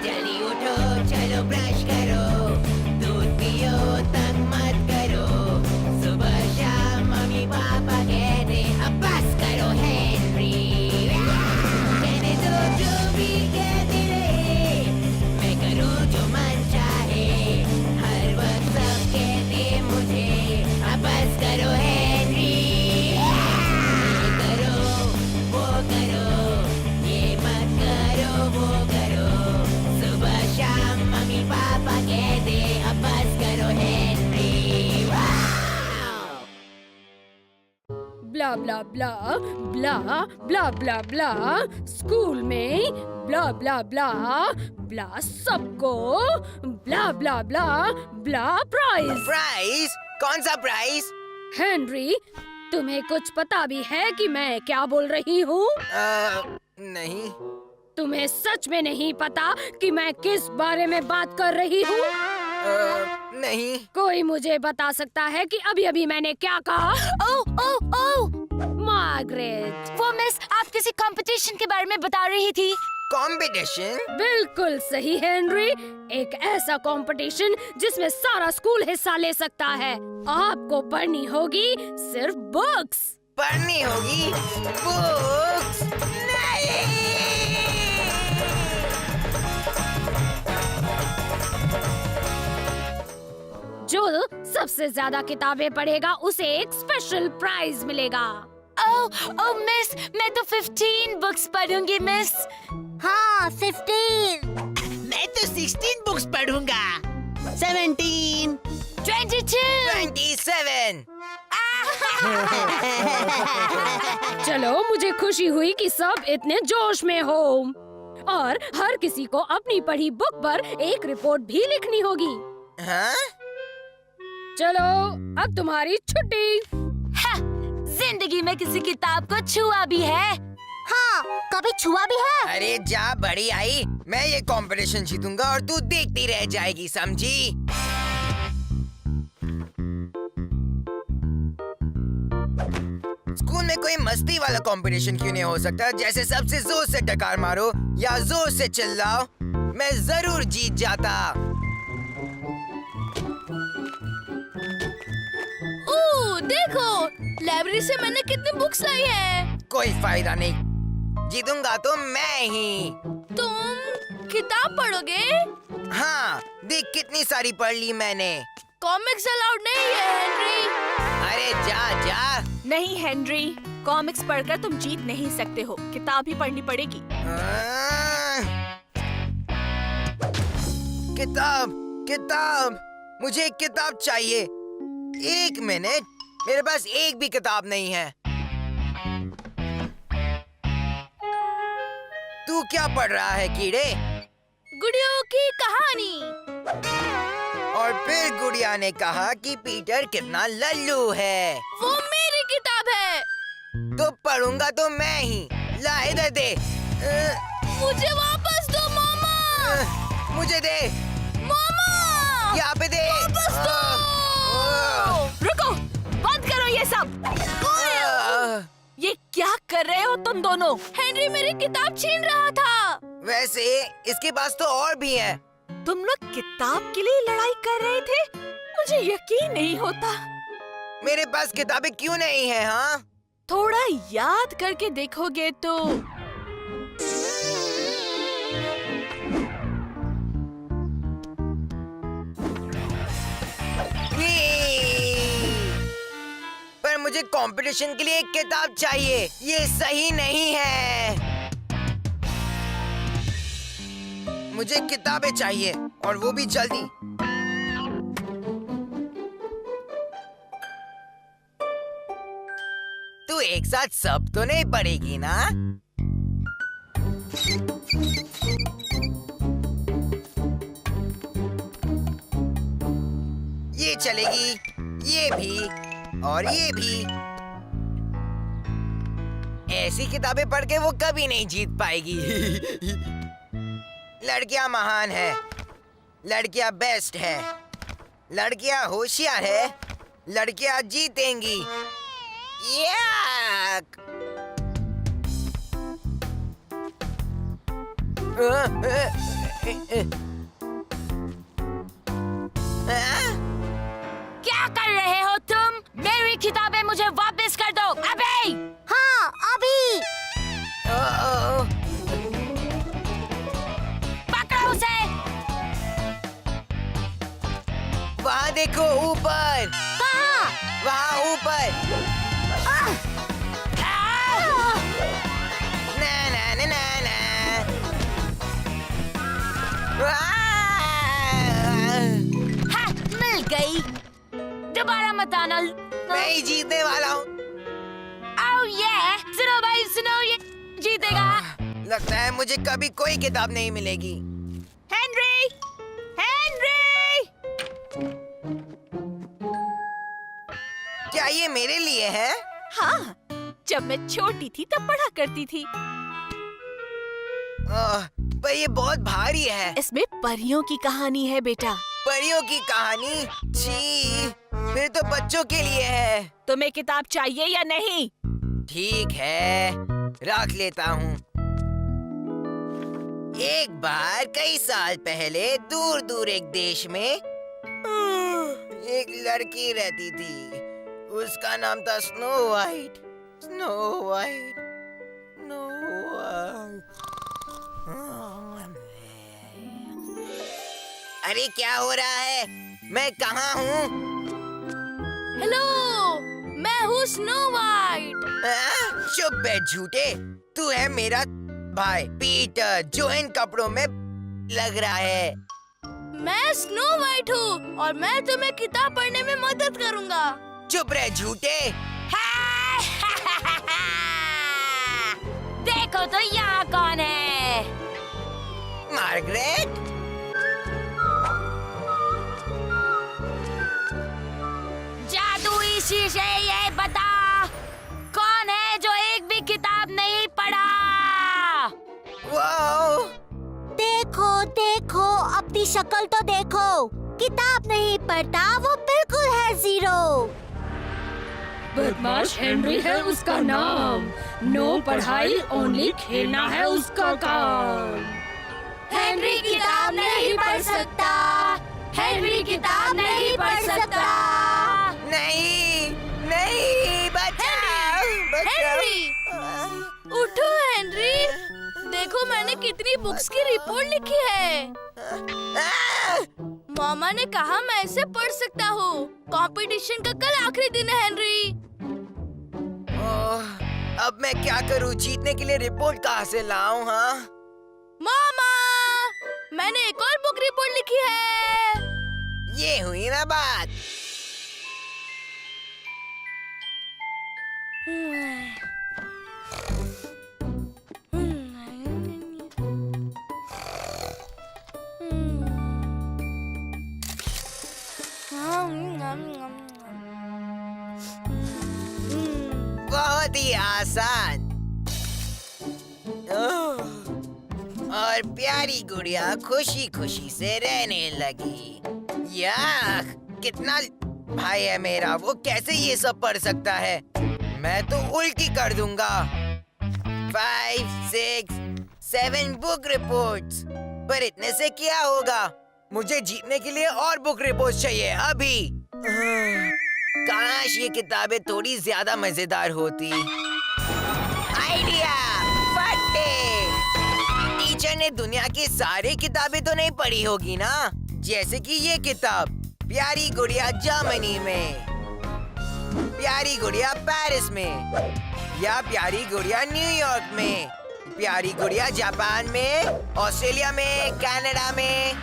जल्दी उठो, चलो ब्रश करो, दूध पियो, तंग मत करो। सुबह शाम मम्मी पापा कहते अब बस करो हेनरी। कहने दो जो भी कहते रहे, मैं करूँ जो मन चाहे। हर वक्त सब कहते मुझे अब बस करो हेनरी। ये करो, वो करो, ये मत करो, वो करो। सुबह शाम मम्मी पापा कहते अब बस करो हेनरी। ब्ला ब्ला ब्ला ब्ला ब्ला ब्ला ब्ला स्कूल में ब्ला ब्ला ब्ला ब्ला सबको ब्ला ब्ला ब्ला ब्ला प्राइज। प्राइज? कौन सा प्राइज? हेनरी, तुम्हें कुछ पता भी है कि मैं क्या बोल रही हूँ? नहीं। तुम्हें सच में नहीं पता कि मैं किस बारे में बात कर रही हूँ? नहीं। कोई मुझे बता सकता है कि अभी अभी मैंने क्या कहा? ओह ओह ओह, मार्गरेट। वो मिस आप किसी कंपटीशन के बारे में बता रही थी। कंपटीशन? बिल्कुल सही हेनरी, एक ऐसा कंपटीशन जिसमें सारा स्कूल हिस्सा ले सकता है। आपको पढ़नी होगी सिर्फ बुक्स। पढ़नी होगी बुक्स? नहीं। जो सबसे ज्यादा किताबें पढ़ेगा उसे एक स्पेशल प्राइज मिलेगा। ओह ओह मिस, मैं तो 15 बुक्स पढ़ूंगी मिस। हाँ 15। मैं तो 16 बुक्स पढ़ूंगा। 17, 22। 27। चलो, मुझे खुशी हुई कि सब इतने जोश में हो। और हर किसी को अपनी पढ़ी बुक पर एक रिपोर्ट भी लिखनी होगी। हाँ? चलो, अब तुम्हारी छुट्टी। हाँ, जिंदगी में किसी किताब को छुआ भी है? हाँ, कभी छुआ भी है? अरे जा बड़ी आई, मैं ये कंपटीशन जीतूंगा और तू देखती रह जाएगी, समझी? स्कूल में कोई मस्ती वाला कंपटीशन क्यों नहीं हो सकता? जैसे सबसे जोर से डकार मारो या जोर से चिल्लाओ, मैं जरूर जीत जाता। ओह देखो, लाइब्रेरी से मैंने कितनी बुक्स लाई है। कोई फायदा नहीं, जीतूंगा तो मैं ही। तुम किताब पढ़ोगे? हाँ, देख कितनी सारी पढ़ ली मैंने। कॉमिक्स अलाउड नहीं है हेनरी। अरे जा जा। नहीं हेनरी, कॉमिक्स पढ़कर तुम जीत नहीं सकते हो, किताब ही पढ़नी पड़ेगी। किताब किताब, मुझे एक किताब चाहिए। एक मिनट, मेरे पास एक भी किताब नहीं है। तू क्या पढ़ रहा है कीड़े? गुड़ियों की कहानी। और फिर गुड़िया ने कहा कि पीटर कितना लल्लू है। वो मेरी किताब है। तो पढ़ूंगा तो मैं ही। ला इधर दे। मुझे वापस दो मामा। मुझे दे। मामा यहाँ पे दे। वापस दो। रुको, बंद करो ये सब। ये क्या कर रहे हो तुम दोनों? हेनरी मेरी किताब छीन रहा था। वैसे इसके पास तो और भी है। तुम लोग किताब के लिए लड़ाई कर रहे थे? मुझे यकीन नहीं होता। मेरे पास किताबें क्यों नहीं है? हाँ, थोड़ा याद करके देखोगे तो पर मुझे कंपटीशन के लिए एक किताब चाहिए। ये सही नहीं है। मुझे किताबें चाहिए और वो भी जल्दी। तू एक साथ सब तो नहीं पढ़ेगी ना? ये चलेगी, ये भी और ये भी। ऐसी किताबें पढ़ के वो कभी नहीं जीत पाएगी। लड़कियां महान है, लड़कियां बेस्ट है, लड़कियां होशियार है, लड़कियां जीतेंगी। याक! क्या कर रहे हो तुम? मेरी किताबें मुझे वापस कर दो अबे! हाँ अभी। पकड़ो उसे! वहाँ देखो ऊपर, कहाँ? वहाँ ऊपर। ना ना ना ना ना। हाँ, मिल गई। दोबारा मत आना। मैं ही जीतने वाला हूँ। Oh yeah! सुनो भाई सुनो, ये जीतेगा। लगता है मुझे कभी कोई किताब नहीं मिलेगी। हेनरी! हेनरी! क्या ये मेरे लिए है? हाँ, जब मैं छोटी थी तब पढ़ा करती थी। पर ये बहुत भारी है। इसमें परियों की कहानी है बेटा। परियों की कहानी? छी, फिर तो बच्चों के लिए है। तुम्हें किताब चाहिए या नहीं? ठीक है, रख लेता हूँ। एक बार कई साल पहले दूर दूर एक देश में एक लड़की रहती थी। उसका नाम था snow white. Snow white, snow white. अरे क्या हो रहा है? मैं कहाँ हूँ? हेलो, मैं हूँ स्नो वाइट। चुप बैठ झूठे। तू है मेरा भाई पीटर जो इन कपड़ों में लग रहा है। मैं स्नो वाइट हूँ और मैं तुम्हें किताब पढ़ने में मदद करूँगा। चुप रह झूठे। देखो तो यहाँ कौन है? मार्गरेट? जादुई शीशे, ये बता कौन है जो एक भी किताब नहीं पढ़ा? वाओ! देखो देखो, अपनी शक्ल तो देखो। किताब नहीं पढ़ता, वो बिल्कुल है जीरो। बदमाश हेनरी है उसका नाम। नो पढ़ाई, ओनली खेलना है उसका काम। हेनरी किताब नहीं पढ़ सकता। हेनरी किताब नहीं पढ़ सकता। नहीं, नहीं, बचाओ, बचाओ। हेनरी, उठो हेनरी। देखो मैंने कितनी बुक्स की रिपोर्ट लिखी है। मामा ने कहा मैं इसे पढ़ सकता हूँ। कंपटीशन का कल आखिरी दिन है हेनरी। अब मैं क्या करूँ? जीतने के लिए रिपोर्ट कहाँ से लाऊं? हाँ, मामा, मैंने एक और बुक रिपोर्ट लिखी है। ये हुई ना बात। बहुत ही आसान। और प्यारी गुड़िया खुशी खुशी से रहने लगी। यार, कितना भाई है मेरा, वो कैसे ये सब पढ़ सकता है? मैं तो उल्टी कर दूंगा। 5, 6, 7 बुक रिपोर्ट्स। पर इतने से क्या होगा? मुझे जीतने के लिए और बुक रिपोर्ट्स चाहिए अभी। काश ये किताबें थोड़ी ज्यादा मजेदार होती। आइडिया! फटे! टीचर ने दुनिया की सारी किताबें तो नहीं पढ़ी होगी ना? जैसे कि ये किताब, प्यारी गुड़िया जर्मनी में, प्यारी गुड़िया पेरिस में, या प्यारी गुड़िया न्यूयॉर्क में, प्यारी गुड़िया जापान में, ऑस्ट्रेलिया में, कनाडा में।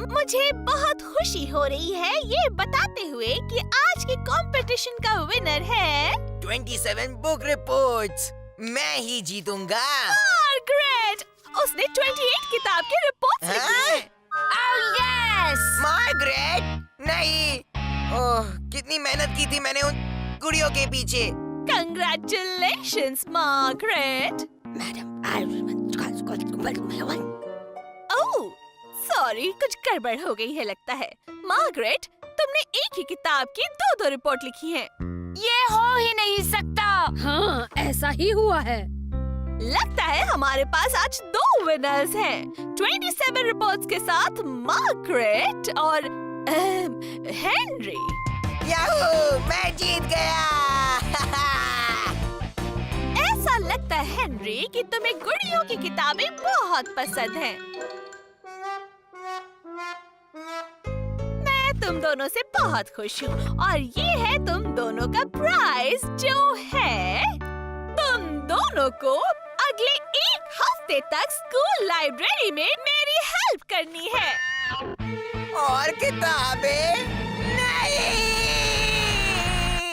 मुझे बहुत खुशी हो रही है ये बताते हुए कि आज के कंपटीशन का विनर है 27 बुक रिपोर्ट्स। मैं ही जीतूंगा। मार्गरेट। उसने 28 किताब की रिपोर्ट्स लिखी हैं। Oh yes! मार्गरेट? नहीं। ओह, कितनी मेहनत की थी मैंने उन गुड़ियों के पीछे। Congratulations, Margaret. ओह, सॉरी, कुछ गड़बड़ हो गई है लगता है। मार्गरेट, तुमने एक ही किताब की 2 रिपोर्ट लिखी हैं। ये हो ही नहीं सकता। हाँ, ऐसा ही हुआ है। लगता है हमारे पास आज 2 विनर्स हैं। 27 रिपोर्ट्स के साथ मार्गरेट और हेनरी। याहू! मैं जीत गया! ऐसा लगता है हेनरी कि तुम्हें गुड़ियों की किताबें बहुत पसंद हैं। मैं तुम दोनों से बहुत खुश हूँ और ये है तुम दोनों का प्राइज, जो है तुम दोनों को अगले 1 हफ्ते तक स्कूल लाइब्रेरी में मेरी हेल्प करनी है। और किताबें?